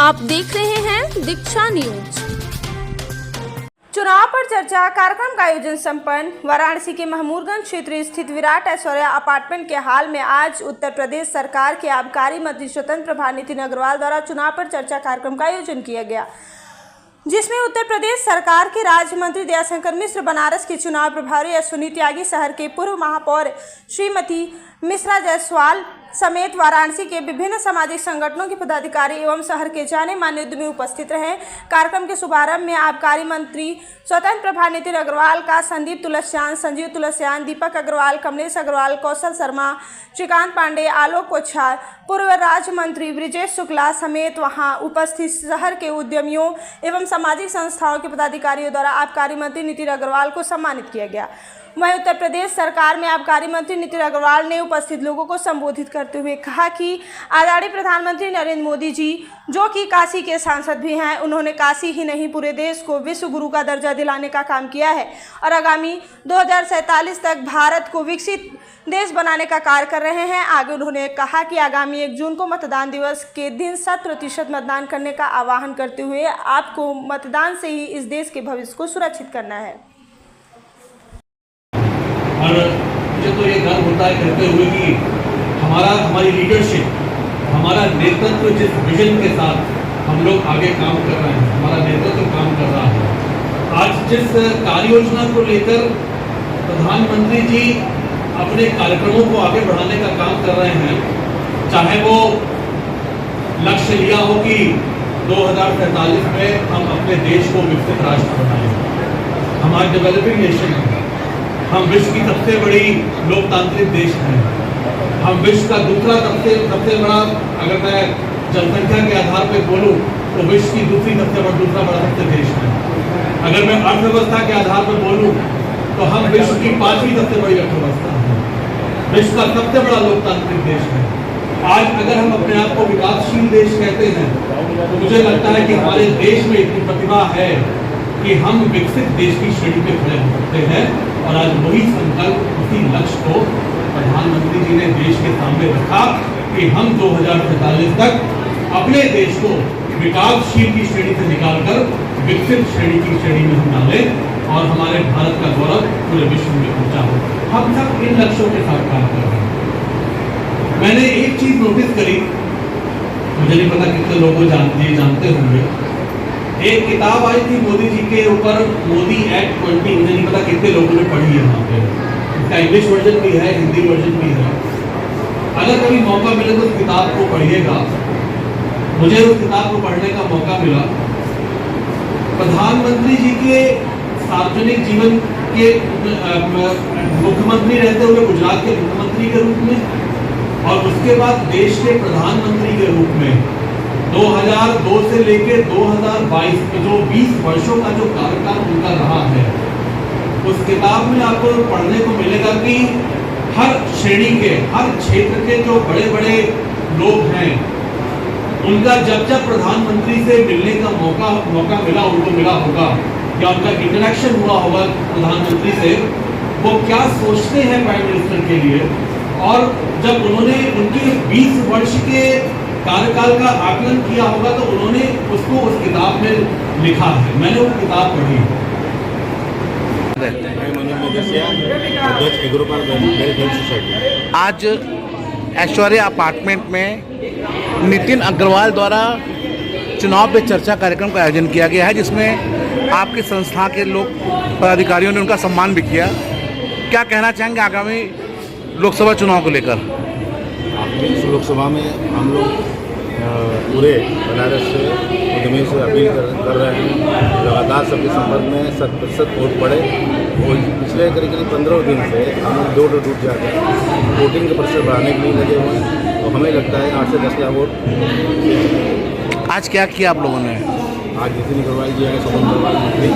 आप देख रहे हैं दीक्षा न्यूज। चुनाव पर चर्चा कार्यक्रम का आयोजन संपन्न। वाराणसी के महमूदगंज क्षेत्र स्थित विराट ऐश्वर्य अपार्टमेंट के हाल में आज उत्तर प्रदेश सरकार के आबकारी मंत्री स्वतंत्र प्रभार नितिन अग्रवाल द्वारा चुनाव पर चर्चा कार्यक्रम का आयोजन किया गया, जिसमें उत्तर प्रदेश सरकार के राज्य मंत्री दयाशंकर मिश्र, बनारस के चुनाव प्रभारी अश्विनी त्यागी, शहर के पूर्व महापौर श्रीमती मिश्रा जायसवाल समेत वाराणसी के विभिन्न सामाजिक संगठनों के पदाधिकारी एवं शहर के जाने माने उद्यमी उपस्थित रहे। कार्यक्रम के शुभारंभ में आबकारी मंत्री स्वतंत्र प्रभार नितिन अग्रवाल का संदीप तुलसियान, संजीव तुलसियान, दीपक अग्रवाल, कमलेश अग्रवाल, कौशल शर्मा, श्रीकांत पांडे, आलोक कोछार, पूर्व राज्य मंत्री ब्रिजेश शुक्ला समेत वहां उपस्थित शहर के उद्यमियों एवं सामाजिक संस्थाओं के पदाधिकारियों द्वारा आबकारी मंत्री नितिन अग्रवाल को सम्मानित किया गया। वहीं उत्तर प्रदेश सरकार में आबकारी मंत्री नितिन अग्रवाल ने उपस्थित लोगों को संबोधित करते हुए कहा कि आदरणीय प्रधानमंत्री नरेंद्र मोदी जी, जो कि काशी के सांसद भी हैं, उन्होंने काशी ही नहीं पूरे देश को विश्व गुरु का दर्जा दिलाने का काम किया है और आगामी 2047 तक भारत को विकसित देश बनाने का कार्य कर रहे हैं। आगे उन्होंने कहा कि आगामी 1 जून को मतदान दिवस के दिन 100% मतदान करने का आह्वान करते हुए आपको मतदान से ही इस देश के भविष्य को सुरक्षित करना है। और मुझे तो ये गर्व होता है कहते हुए कि हमारी लीडरशिप, हमारा नेतृत्व जिस विजन के साथ हम लोग आगे काम कर रहे हैं, हमारा नेतृत्व काम कर रहा है। आज जिस कार्य योजना को लेकर प्रधानमंत्री जी अपने कार्यक्रमों को आगे बढ़ाने का काम कर रहे हैं, चाहे वो लक्ष्य लिया हो कि 2047 में हम अपने देश को विकसित राष्ट्र बनाएंगे, हमारे डेवलपिंग नेशन है, हम विश्व की सबसे बड़ी लोकतांत्रिक देश हैं, हम विश्व का दूसरा सबसे बड़ा, अगर मैं जनसंख्या के आधार पर बोलूं तो विश्व की दूसरा बड़ा सबसे देश है। अगर मैं अर्थव्यवस्था के आधार पर बोलूं तो हम विश्व की 5वीं सबसे बड़ी अर्थव्यवस्था है, विश्व का सबसे बड़ा लोकतांत्रिक देश है। आज अगर हम अपने आप को विकासशील देश कहते हैं तो मुझे लगता है कि हमारे देश में इतनी प्रतिभा है कि हम विकसित देश की श्रेणी में खड़े हो सकते हैं। और आज वही संकल्प, उसी लक्ष्य को प्रधानमंत्री जी ने देश के सामने रखा कि हम 2047 तक अपने देश को विकासशील की श्रेणी से निकालकर विकसित श्रेणी की श्रेणी में हम डालें और हमारे भारत का गौरव पूरे विश्व में पहुंचा हो। हम सब इन लक्ष्यों के साथ काम कर रहे हैं। मैंने एक चीज नोटिस करी, मुझे नहीं पता कितने लोग जानते होंगे, एक किताब आई थी मोदी जी के ऊपर, मोदी एक्ट 20, मुझे नहीं पता कितने लोगों ने पढ़ी है वहाँ पे। इसका इंग्लिश वर्जन भी है, हिंदी वर्जन भी है। अगर कभी मौका मिले तो उस किताब को पढ़िएगा। मुझे उस किताब को पढ़ने का मौका मिला। प्रधानमंत्री जी के सार्वजनिक जीवन के मुख्यमंत्री रहते हुए गुजरात के मुख्यमंत्री के रूप में और उसके बाद देश के प्रधानमंत्री के रूप में 2002 से लेकर 2022 जो 20 वर्षों का जो कार्यकाल उनका रहा है, उस किताब में आपको पढ़ने को मिलेगा कि हर श्रेणी के, हर क्षेत्र के जो बड़े बड़े लोग हैं, उनका जब प्रधानमंत्री से मिलने का मौका मिला, उनको मिला होगा या उनका इंटरेक्शन हुआ होगा प्रधानमंत्री से, वो क्या सोचते हैं प्राइम मिनिस्टर के लिए। और जब उन्होंने उनके 20 वर्ष के कार्यकाल का आकलन किया होगा तो उन्होंने उसको उस किताब में लिखा है। मैंने वो किताब पढ़ी। आज ऐश्वर्य अपार्टमेंट में नितिन अग्रवाल द्वारा चुनाव पे चर्चा कार्यक्रम का आयोजन किया गया है, जिसमें आपकी संस्था के लोग पदाधिकारियों ने उनका सम्मान भी किया। क्या कहना चाहेंगे आगामी लोकसभा चुनाव को लेकर? इस लोकसभा में हम लोग पूरे बनारस से उद्यमियों से अपील कर रहे हैं, लगातार सबके संपर्क में 100% वोट पड़े। और पिछले करीब 15 दिन से हम लोग डोर टू डोर जाकर वोटिंग के प्रतिशत बढ़ाने के लिए लगे हुए हैं और हमें लगता है 8 से 10 लाख वोट। आज क्या किया आप लोगों ने? आज नितिन अग्रवाल जी आए, स्वतंत्र अग्रवाल जी,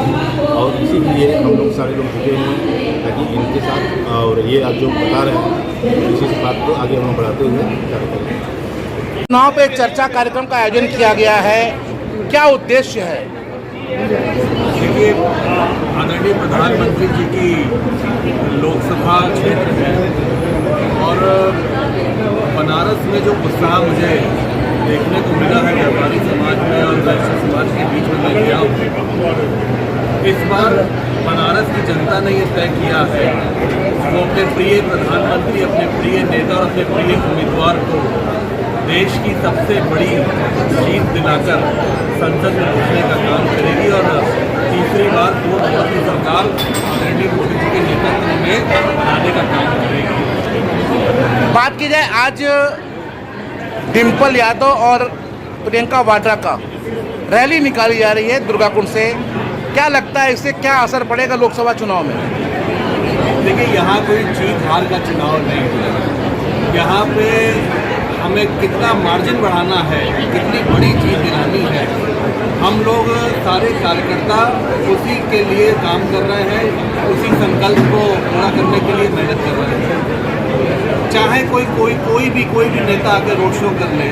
और इसीलिए हम लोग सारे लोग जुटे हुए हैं ताकि इनके साथ, और ये आज जो बता रहे हैं इसी बात को आगे हम बढ़ाते हुए कार्य करें। चुनाव पे चर्चा कार्यक्रम का आयोजन किया गया है, क्या उद्देश्य है? देखिए, आदरणीय प्रधानमंत्री जी की लोकसभा क्षेत्र है और बनारस में जो उत्साह मुझे देखने को मिला है व्यापारी समाज में और बनारस की जनता ने ये तय किया है वो अपने प्रिय प्रधानमंत्री, अपने प्रिय नेता और अपने प्रिय उम्मीदवार को देश की सबसे बड़ी जीत दिलाकर संसद में घुसने का काम करेगी और तीसरी बार पूर्ण बहुमत की सरकार आदरणीय मोदी जी के नेतृत्व में लाने का काम करेगी। बात की जाए आज डिम्पल यादव और प्रियंका वाड्रा का रैली निकाली जा रही है दुर्गाकुंड से, क्या लगता है इससे क्या असर पड़ेगा लोकसभा चुनाव में? देखिए, यहाँ कोई जीत हार का चुनाव नहीं है। यहाँ पे हमें कितना मार्जिन बढ़ाना है, कितनी बड़ी जीत दिलानी है, हम लोग सारे कार्यकर्ता उसी के लिए काम कर रहे हैं, उसी संकल्प को पूरा करने के लिए मेहनत कर रहे हैं। चाहे कोई भी नेता आकर रोड शो कर ले,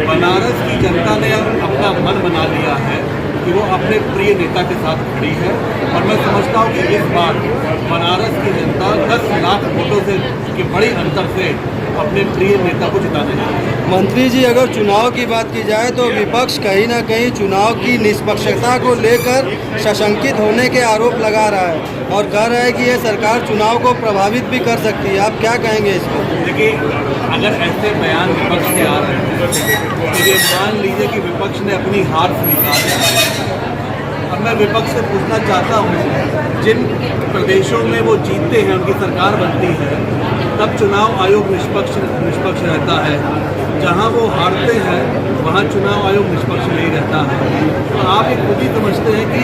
बनारस की जनता ने अपना मन बना लिया है कि वो अपने प्रिय नेता के साथ खड़ी है और मैं समझता हूँ कि इस बार बनारस की जनता 10 लाख वोटों से के बड़ी अंतर से अपने प्रिय नेता को जिताने जा रही है। मंत्री जी, अगर चुनाव की बात की जाए तो विपक्ष कहीं ना कहीं चुनाव की निष्पक्षता को लेकर सशंकित होने के आरोप लगा रहा है और कह रहा है कि ये सरकार चुनाव को प्रभावित भी कर सकती है। आप क्या कहेंगे इस पर? देखिए, अगर ऐसे बयान विपक्ष से आ रहे हैं तो ये मान लीजिए कि विपक्ष ने अपनी हार स्वीकार की। अब मैं विपक्ष से पूछना चाहता हूँ, जिन प्रदेशों में वो जीतते हैं, उनकी सरकार बनती है, तब चुनाव आयोग निष्पक्ष रहता है। जहाँ वो हारते हैं वहाँ चुनाव आयोग निष्पक्ष नहीं रहता है। तो आप ये खुद ही समझते हैं कि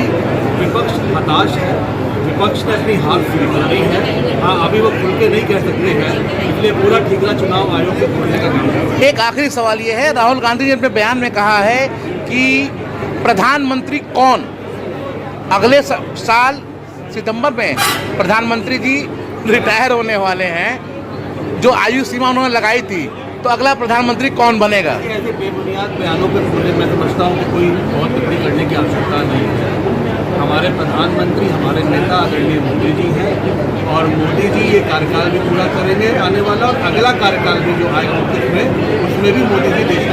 विपक्ष हताश है, विपक्ष ने अपनी हार स्वीकारी है। हाँ, अभी वो खुल के नहीं कह सकते हैं, इसलिए पूरा ठीकरा चुनाव आयोग से खोलने का काम है। एक आखिरी सवाल ये है, राहुल गांधी ने अपने बयान में कहा है कि प्रधानमंत्री कौन, अगले साल सितंबर में प्रधानमंत्री जी रिटायर होने वाले हैं, जो आयु सीमा उन्होंने लगाई थी, तो अगला प्रधानमंत्री कौन बनेगा? ऐसे बेबुनियाद बयानों पर बोले मैं समझता हूँ कि कोई बहुत टिप्पणी करने की आवश्यकता नहीं है। हमारे प्रधानमंत्री, हमारे नेता आदरणीय मोदी जी हैं और मोदी जी ये कार्यकाल भी पूरा करेंगे आने वाला, और अगला कार्यकाल भी जो आएगा उसमें भी मोदी जी देश